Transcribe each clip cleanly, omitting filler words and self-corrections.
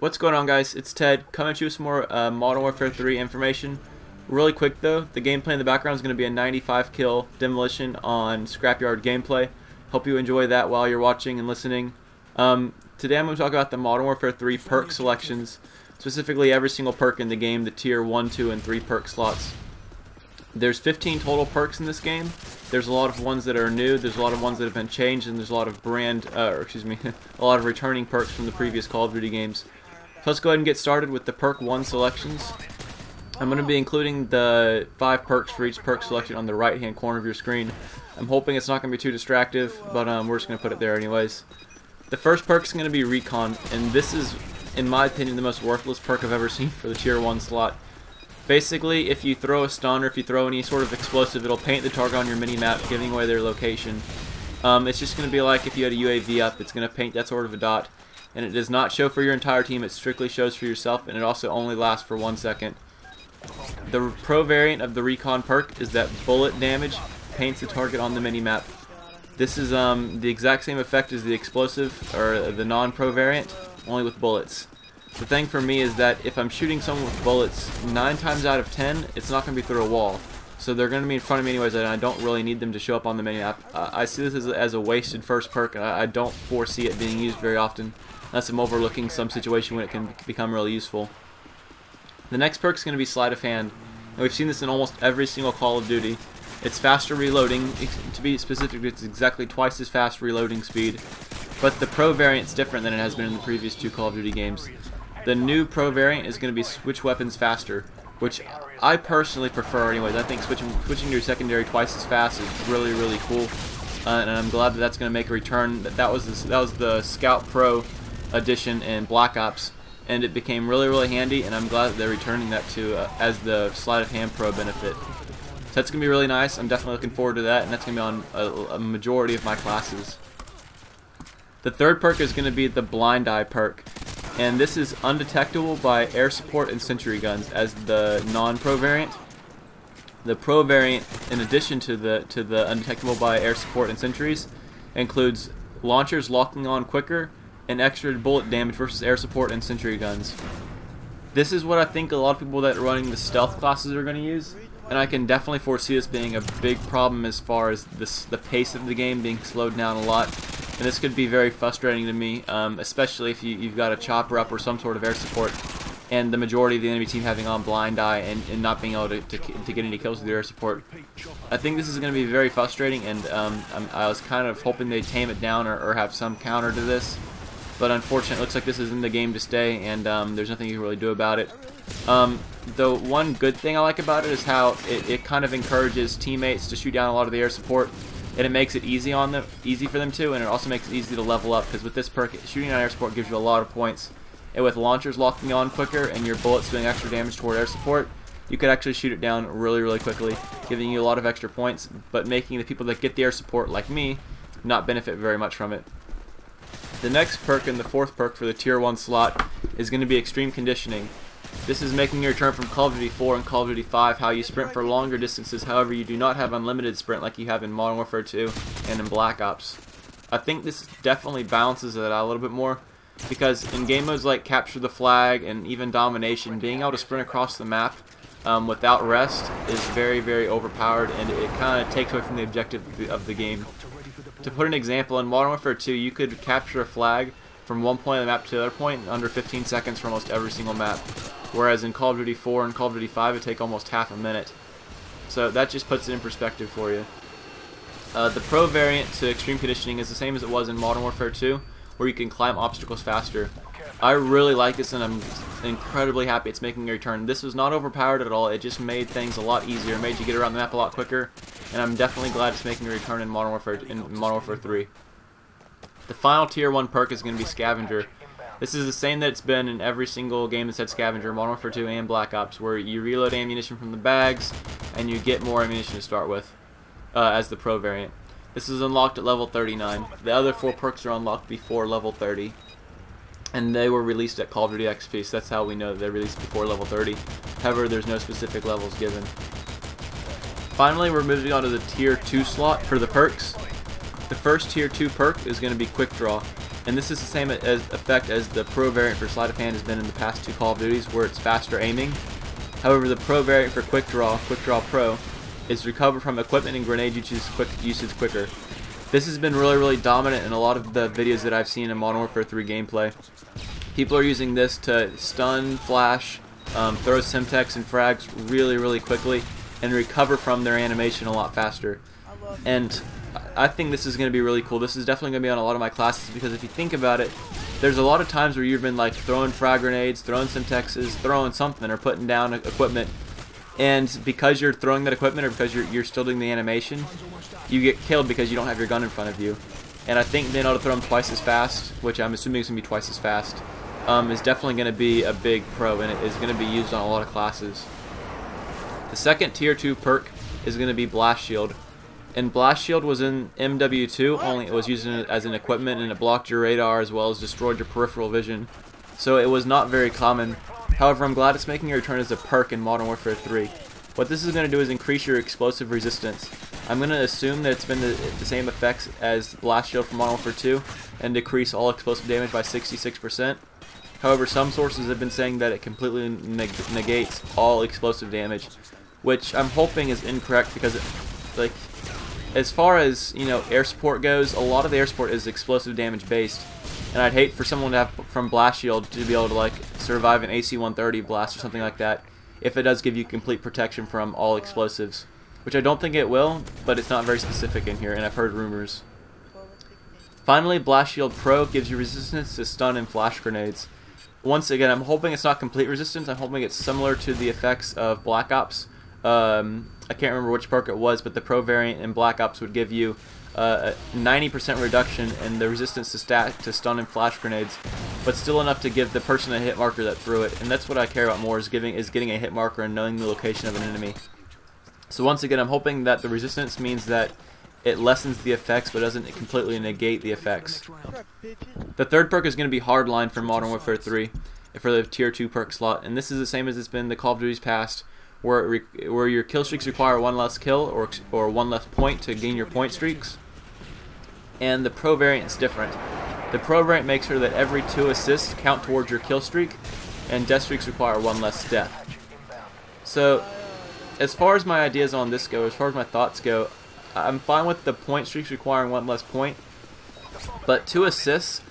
What's going on, guys? It's Ted coming at you with some more Modern Warfare 3 information. Really quick though, the gameplay in the background is going to be a 95 kill demolition on Scrapyard gameplay. Hope you enjoy that while you're watching and listening. Today I'm going to talk about the Modern Warfare 3 perk selections, specifically every single perk in the game, the tier 1, 2, and 3 perk slots. There's 15 total perks in this game. There's a lot of ones that are new, there's a lot of ones that have been changed, and there's a lot of a lot of returning perks from the previous Call of Duty games. So let's go ahead and get started with the perk 1 selections. I'm going to be including the 5 perks for each perk selection on the right hand corner of your screen. I'm hoping it's not going to be too distractive, but we're just going to put it there anyways. The first perk is going to be Recon, and this is, in my opinion, the most worthless perk I've ever seen for the tier 1 slot. Basically, if you throw a stun or if you throw any sort of explosive, it'll paint the target on your mini-map, giving away their location. It's just going to be like if you had a UAV up, it's going to paint that sort of a dot. And it does not show for your entire team, it strictly shows for yourself, and it also only lasts for 1 second. The pro variant of the Recon perk is that bullet damage paints the target on the mini-map. This is the exact same effect as the explosive, or the non-pro variant, only with bullets. The thing for me is that if I'm shooting someone with bullets, 9 times out of 10, it's not going to be through a wall. So they're going to be in front of me anyways, and I don't really need them to show up on the mini-map. I see this as a wasted first perk, and I don't foresee it being used very often, unless I'm overlooking some situation when it can become really useful. The next perk is going to be Sleight of Hand. And we've seen this in almost every single Call of Duty. It's faster reloading. To be specific, it's exactly twice as fast reloading speed. But the pro variant is different than it has been in the previous 2 Call of Duty games. The new pro variant is going to be switch weapons faster, which I personally prefer anyways. I think switching to your secondary twice as fast is really, really cool. And I'm glad that that's going to make a return. That was the Scout Pro edition in Black Ops, and it became really, really handy, and I'm glad that they're returning that to as the Sleight of Hand Pro benefit. So that's going to be really nice. I'm definitely looking forward to that, and that's going to be on a majority of my classes. The third perk is going to be the Blind Eye perk, and this is undetectable by air support and sentry guns as the non-pro variant. The pro variant, in addition to the undetectable by air support and sentries, includes launchers locking on quicker and extra bullet damage versus air support and sentry guns. This is what I think a lot of people that are running the stealth classes are going to use, and I can definitely foresee this being a big problem as far as the pace of the game being slowed down a lot. And this could be very frustrating to me, especially if you've got a chopper up or some sort of air support, and the majority of the enemy team having on Blind Eye and not being able to get any kills with the air support. I think this is going to be very frustrating, and I was kind of hoping they'd tame it down or have some counter to this. But unfortunately, it looks like this is in the game to stay, and there's nothing you can really do about it. The one good thing I like about it is how it kind of encourages teammates to shoot down a lot of the air support, and it makes it easy for them to, and it also makes it easy to level up, because with this perk, shooting on air support gives you a lot of points. And with launchers locking on quicker and your bullets doing extra damage toward air support, you could actually shoot it down really, really quickly, giving you a lot of extra points, but making the people that get the air support, like me, not benefit very much from it. The next perk, and the fourth perk for the tier 1 slot, is going to be Extreme Conditioning. This is making your return from Call of Duty 4 and Call of Duty 5, how you sprint for longer distances, however you do not have unlimited sprint like you have in Modern Warfare 2 and in Black Ops. I think this definitely balances it out a little bit more, because in game modes like Capture the Flag and even Domination, being able to sprint across the map without rest is very, very overpowered, and it kind of takes away from the objective of the game. To put an example, in Modern Warfare 2, you could capture a flag from one point of the map to the other point in under 15 seconds for almost every single map. Whereas in Call of Duty 4 and Call of Duty 5, it take almost half a minute. So that just puts it in perspective for you. The pro variant to Extreme Conditioning is the same as it was in Modern Warfare 2, where you can climb obstacles faster. I really like this, and I'm incredibly happy it's making a return. This was not overpowered at all, it just made things a lot easier, made you get around the map a lot quicker, and I'm definitely glad it's making a return in Modern Warfare 3. The final tier 1 perk is going to be Scavenger. This is the same that it's been in every single game that's had Scavenger, Modern Warfare 2 and Black Ops, where you reload ammunition from the bags, and you get more ammunition to start with, as the pro variant. This is unlocked at level 39. The other 4 perks are unlocked before level 30. And they were released at Call of Duty XP, so that's how we know that they're released before level 30. However, there's no specific levels given. Finally, we're moving on to the tier 2 slot for the perks. The first tier 2 perk is going to be Quick Draw. and this is the same effect as the Pro variant for sleight of hand has been in the past 2 Call of Duties, where it's faster aiming. However, the Pro variant for Quick Draw Pro, is recover from equipment and grenade usage quicker. This has been really dominant in a lot of the videos that I've seen in Modern Warfare 3 gameplay. People are using this to stun, flash, throw Semtex and frags really quickly, and recover from their animation a lot faster. And I think this is going to be really cool. This is definitely going to be on a lot of my classes, because if you think about it, there's a lot of times where you've been like throwing frag grenades, throwing Semtexes, throwing something, or putting down equipment, and because you're throwing that equipment, or because you're still doing the animation, you get killed because you don't have your gun in front of you. And I think being able to throw them twice as fast, which I'm assuming is going to be twice as fast, is definitely going to be a big pro, and it is going to be used on a lot of classes. The second tier 2 perk is going to be Blast Shield. And Blast Shield was in MW2, only it was used as an equipment, and it blocked your radar as well as destroyed your peripheral vision. So it was not very common. However, I'm glad it's making a return as a perk in Modern Warfare 3. What this is going to do is increase your explosive resistance. I'm going to assume that it's been the same effects as Blast Shield from Modern Warfare 2, and decrease all explosive damage by 66%. However, some sources have been saying that it completely negates all explosive damage, which I'm hoping is incorrect, because like, as far as, you know, air support goes, a lot of the air support is explosive damage based, and I'd hate for someone to have from Blast Shield to be able to like survive an AC-130 blast or something like that, if it does give you complete protection from all explosives, which I don't think it will, but it's not very specific in here, and I've heard rumors. Finally, Blast Shield Pro gives you resistance to stun and flash grenades. Once again, I'm hoping it's not complete resistance. I'm hoping it's similar to the effects of Black Ops. I can't remember which perk it was, but the Pro variant in Black Ops would give you a 90% reduction in the resistance to stun and flash grenades, but still enough to give the person a hit marker that threw it. And that's what I care about more, is getting a hit marker and knowing the location of an enemy. So once again, I'm hoping that the resistance means that it lessens the effects but doesn't completely negate the effects. The third perk is going to be Hardline for Modern Warfare 3 for the tier 2 perk slot, and this is the same as it's been the Call of Duty's past, where your kill streaks require 1 less kill or 1 less point to gain your point streaks. And the Pro variant is different. The Pro variant makes sure that every 2 assists count towards your kill streak, and death streaks require 1 less death. So as far as my ideas on this go, as far as my thoughts go, I'm fine with the point streaks requiring 1 less point, but 2 assists,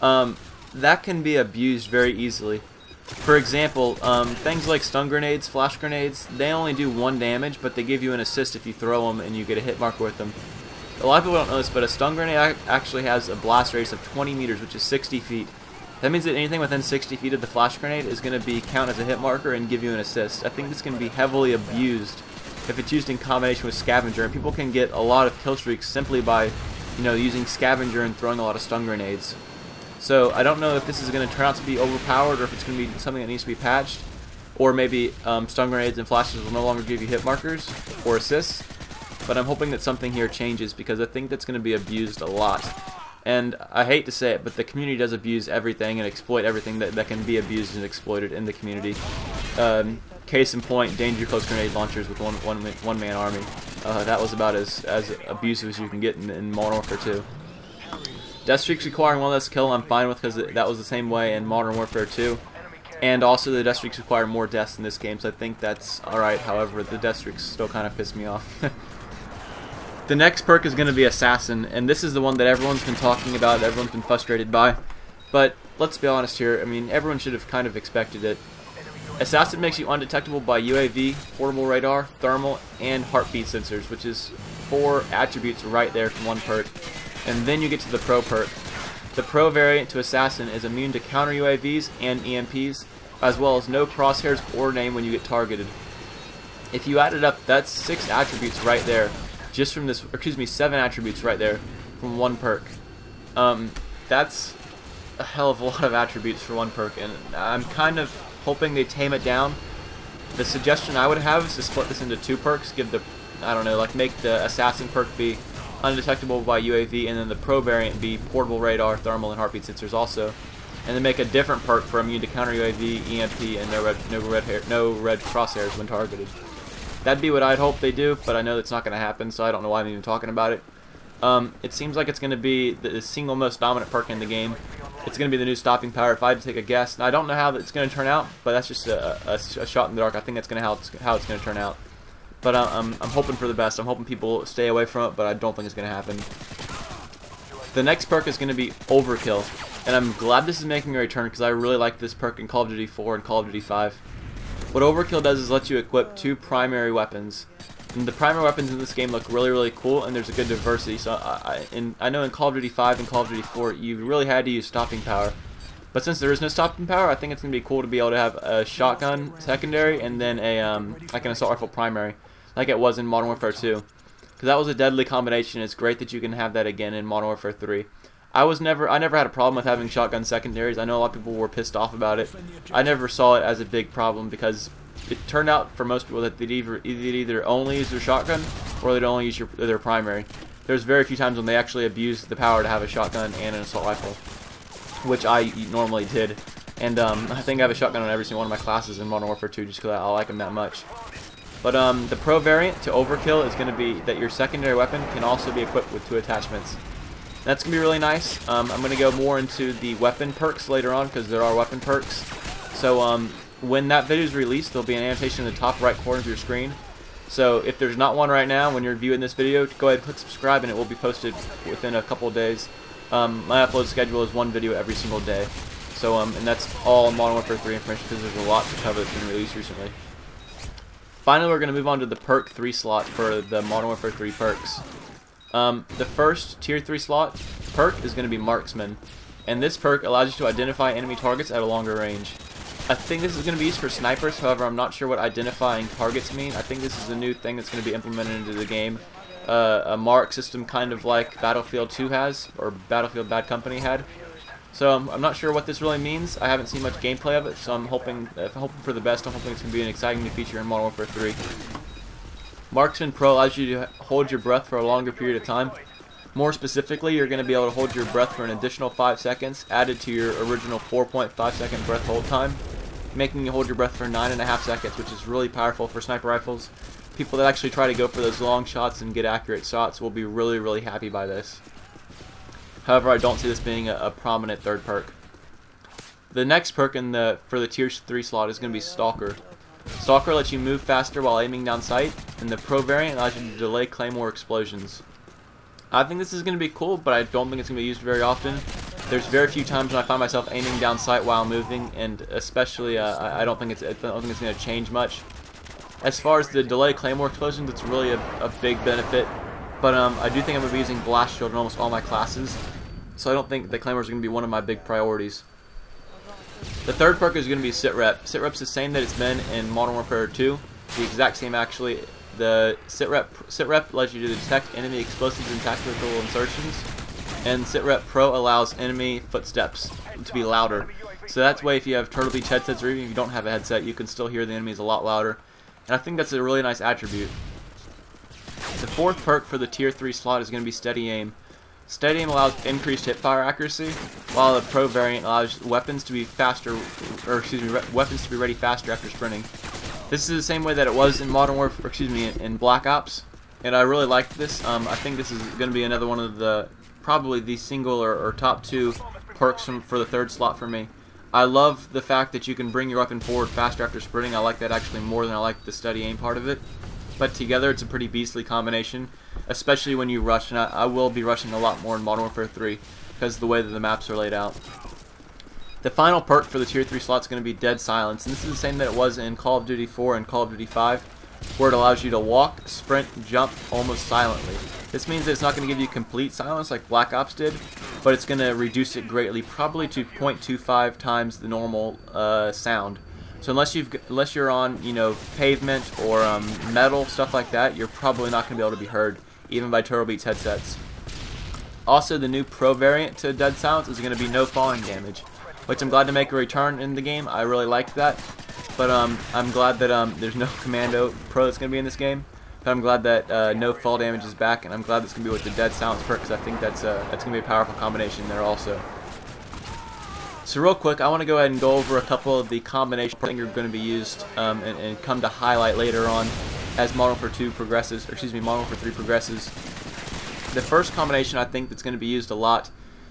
that can be abused very easily. For example, things like stun grenades, flash grenades, they only do 1 damage, but they give you an assist if you throw them and you get a hit marker with them. A lot of people don't know this, but a stun grenade actually has a blast radius of 20 meters, which is 60 feet. That means that anything within 60 feet of the flash grenade is going to count as a hit marker and give you an assist. I think this can be heavily abused if it's used in combination with Scavenger, and people can get a lot of kill streaks simply by, you know, using Scavenger and throwing a lot of stun grenades. So I don't know if this is going to turn out to be overpowered, or if it's going to be something that needs to be patched, or maybe stun grenades and flashes will no longer give you hit markers or assists. But I'm hoping that something here changes, because I think that's going to be abused a lot. And I hate to say it, but the community does abuse everything and exploit everything that can be abused and exploited in the community. Case in point, danger close grenade launchers with one man army. That was about as abusive as you can get in Modern Warfare 2. Death streaks requiring 1 less kill I'm fine with, because that was the same way in Modern Warfare 2. And also the death streaks require more deaths in this game, so I think that's alright. However, the death streaks still kind of piss me off. The next perk is going to be Assassin, and this is the one that everyone's been talking about, everyone's been frustrated by. But let's be honest here, I mean, everyone should have kind of expected it. Assassin makes you undetectable by UAV, portable radar, thermal, and heartbeat sensors, which is 4 attributes right there from 1 perk. And then you get to the Pro perk. The Pro variant to Assassin is immune to counter UAVs and EMPs, as well as no crosshairs or name when you get targeted. If you add it up, that's 6 attributes right there, just from this, or excuse me, 7 attributes right there from 1 perk. That's a hell of a lot of attributes for 1 perk, and I'm kind of hoping they tame it down. The suggestion I would have is to split this into 2 perks, give the, I don't know, like make the Assassin perk be undetectable by UAV, and then the Pro variant be portable radar, thermal, and heartbeat sensors also. And then make a different perk for immune to counter UAV, EMP, and no red crosshairs when targeted. That'd be what I'd hope they do, but I know that's not going to happen, so I don't know why I'm even talking about it. It seems like it's going to be the single most dominant perk in the game. It's going to be the new stopping power, if I had to take a guess. Now, I don't know how it's going to turn out, but that's just a shot in the dark. I think that's going to how it's going to turn out. But I'm hoping for the best. I'm hoping people stay away from it, but I don't think it's going to happen. The next perk is going to be Overkill, and I'm glad this is making a return because I really like this perk in Call of Duty 4 and Call of Duty 5. What Overkill does is let you equip 2 primary weapons. And the primary weapons in this game look really, really cool, and there's a good diversity. So I know in Call of Duty 5 and Call of Duty 4, you really had to use stopping power. But since there is no stopping power, I think it's going to be cool to be able to have a shotgun secondary and then like an assault rifle primary, like it was in Modern Warfare 2. Because that was a deadly combination. It's great that you can have that again in Modern Warfare 3. I never had a problem with having shotgun secondaries. I know a lot of people were pissed off about it. I never saw it as a big problem because it turned out for most people that they'd either only use their shotgun or they'd only use their primary. There's very few times when they actually abused the power to have a shotgun and an assault rifle, which I normally did. And I think I have a shotgun on every single one of my classes in Modern Warfare 2 just because I like them that much. But the pro variant to Overkill is going to be that your secondary weapon can also be equipped with 2 attachments. That's going to be really nice. I'm going to go more into the weapon perks later on because there are weapon perks. So when that video is released, there'll be an annotation in the top right corner of your screen. So if there's not one right now when you're viewing this video, go ahead and click subscribe and it will be posted within a couple of days. My upload schedule is 1 video every single day. So and that's all Modern Warfare 3 information because there's a lot to cover that's been released recently. Finally, we're going to move on to the Perk 3 slot for the Modern Warfare 3 perks. The first Tier 3 slot perk is going to be Marksman, and this perk allows you to identify enemy targets at a longer range. I think this is going to be used for snipers, however I'm not sure what identifying targets mean. I think this is a new thing that's going to be implemented into the game. A mark system kind of like Battlefield 2 has, or Battlefield Bad Company had. So I'm not sure what this really means. I haven't seen much gameplay of it, so I'm hoping for the best. I'm hoping it's going to be an exciting new feature in Modern Warfare 3. Marksman Pro allows you to hold your breath for a longer period of time. More specifically, you're going to be able to hold your breath for an additional 5 seconds, added to your original 4.5 second breath hold time, making you hold your breath for 9.5 seconds, which is really powerful for sniper rifles. People that actually try to go for those long shots and get accurate shots will be really, really happy by this. However, I don't see this being a prominent third perk. The next perk for the Tier 3 slot is going to be Stalker. Stalker lets you move faster while aiming down sight, and the Pro variant allows you to delay claymore explosions. I think this is going to be cool, but I don't think it's going to be used very often. There's very few times when I find myself aiming down sight while moving, and especially I don't think it's going to change much. As far as the delay claymore explosions, it's really a big benefit, but I do think I'm going to be using Blast Shield in almost all my classes, so I don't think the claymores are going to be one of my big priorities. The third perk is going to be Sit Rep. Sit Rep's the same that it's been in Modern Warfare 2. The exact same, actually. The Sit Rep allows you to detect enemy explosives and tactical insertions. And Sit Rep Pro allows enemy footsteps to be louder. So that's why if you have Turtle Beach headsets or even if you don't have a headset, you can still hear the enemies a lot louder. And I think that's a really nice attribute. The fourth perk for the Tier 3 slot is going to be Steady Aim. Steady Aim allows increased hipfire accuracy, while the Pro variant allows weapons to be weapons to be ready faster after sprinting. This is the same way that it was in Modern Warfare, in Black Ops, and I really like this. I think this is going to be another one of probably the single or top 2 perks for the third slot for me. I love the fact that you can bring your weapon forward faster after sprinting. I like that actually more than I like the Steady Aim part of it. But together it's a pretty beastly combination, especially when you rush, and I will be rushing a lot more in Modern Warfare 3 because of the way that the maps are laid out. The final perk for the Tier 3 slot is going to be Dead Silence, and this is the same that it was in Call of Duty 4 and Call of Duty 5, where it allows you to walk, sprint, jump almost silently. This means that it's not going to give you complete silence like Black Ops did, but it's going to reduce it greatly, probably to 0.25 times the normal sound. So unless you're on, pavement or metal, stuff like that, you're probably not going to be able to be heard, even by Turtle Beach headsets. Also, the new Pro variant to Dead Silence is going to be no falling damage, which I'm glad to make a return in the game. I really liked that, but I'm glad that there's no Commando Pro that's going to be in this game. But I'm glad that no fall damage is back, and I'm glad that's going to be with the Dead Silence perk because I think that's going to be a powerful combination there also. So real quick, I want to go ahead and go over a couple of the combinations I think are going to be used and come to highlight later on as Modern Warfare 2 progresses, or Modern Warfare 3 progresses. The first combination I think that's going to be used a lot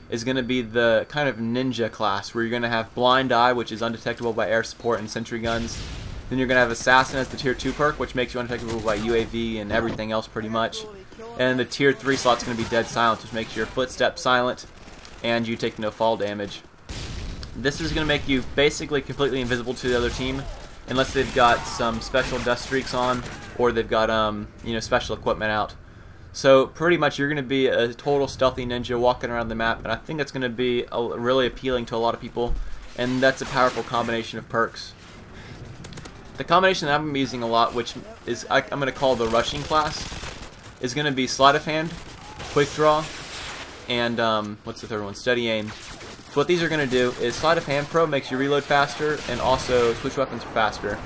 is going to be the kind of ninja class, where you're going to have Blind Eye, which is undetectable by air support and sentry guns. Then you're going to have Assassin as the tier 2 perk, which makes you undetectable by UAV and everything else pretty much. And the tier 3 slot's going to be Dead Silence, which makes your footsteps silent and you take no fall damage. This is going to make you basically completely invisible to the other team, unless they've got some special dust streaks on, or they've got you know, special equipment out. So pretty much you're going to be a total stealthy ninja walking around the map, and I think that's going to be really appealing to a lot of people, and that's a powerful combination of perks. The combination that I'm using a lot, which is I'm going to call the rushing class, is going to be Sleight of Hand, Quick Draw, and what's the third one? Steady Aim. So what these are going to do is Sleight of Hand Pro makes you reload faster, and also switch weapons faster.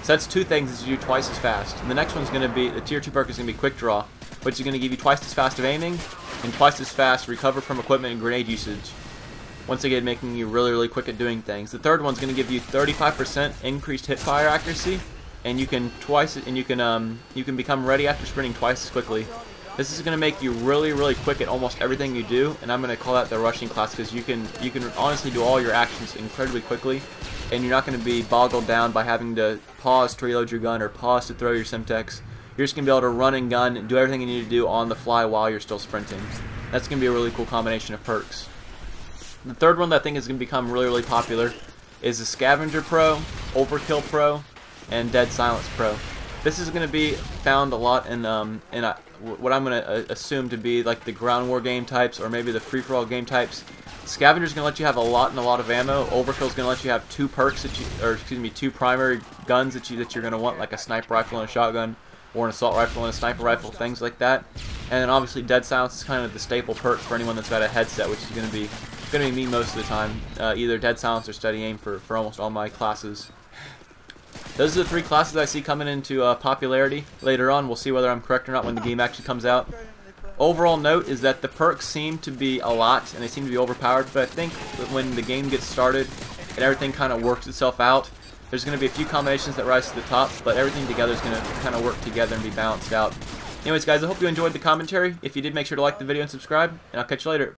So that's two things that you do twice as fast. And the next one's going to be, the tier 2 perk is going to be Quick Draw, which is going to give you twice as fast of aiming, and twice as fast recover from equipment and grenade usage. Once again, making you really quick at doing things. The third one's going to give you 35% increased hip fire accuracy, and you can you can become ready after sprinting twice as quickly. This is going to make you really quick at almost everything you do, and I'm going to call that the rushing class, because you can honestly do all your actions incredibly quickly, and you're not going to be boggled down by having to pause to reload your gun or pause to throw your Semtex. You're just going to be able to run and gun and do everything you need to do on the fly while you're still sprinting. That's going to be a really cool combination of perks. The third one that I think is going to become really popular is the Scavenger Pro, Overkill Pro, and Dead Silence Pro. This is going to be found a lot in what I'm going to assume to be like the ground war game types, or maybe the free-for-all game types. Scavenger is going to let you have a lot of ammo. Overkill is going to let you have two perks that two primary guns that you're going to want, like a sniper rifle and a shotgun, or an assault rifle and a sniper rifle, things like that. And then obviously Dead Silence is kind of the staple perk for anyone that's got a headset, which is going to be me most of the time. Either Dead Silence or Steady Aim for almost all my classes. Those are the three classes I see coming into popularity later on. We'll see whether I'm correct or not when the game actually comes out. Overall note is that the perks seem to be a lot, and they seem to be overpowered, but I think that when the game gets started and everything kind of works itself out, there's going to be a few combinations that rise to the top, but everything together is going to kind of work together and be balanced out. Anyways guys, I hope you enjoyed the commentary. If you did, make sure to like the video and subscribe, and I'll catch you later.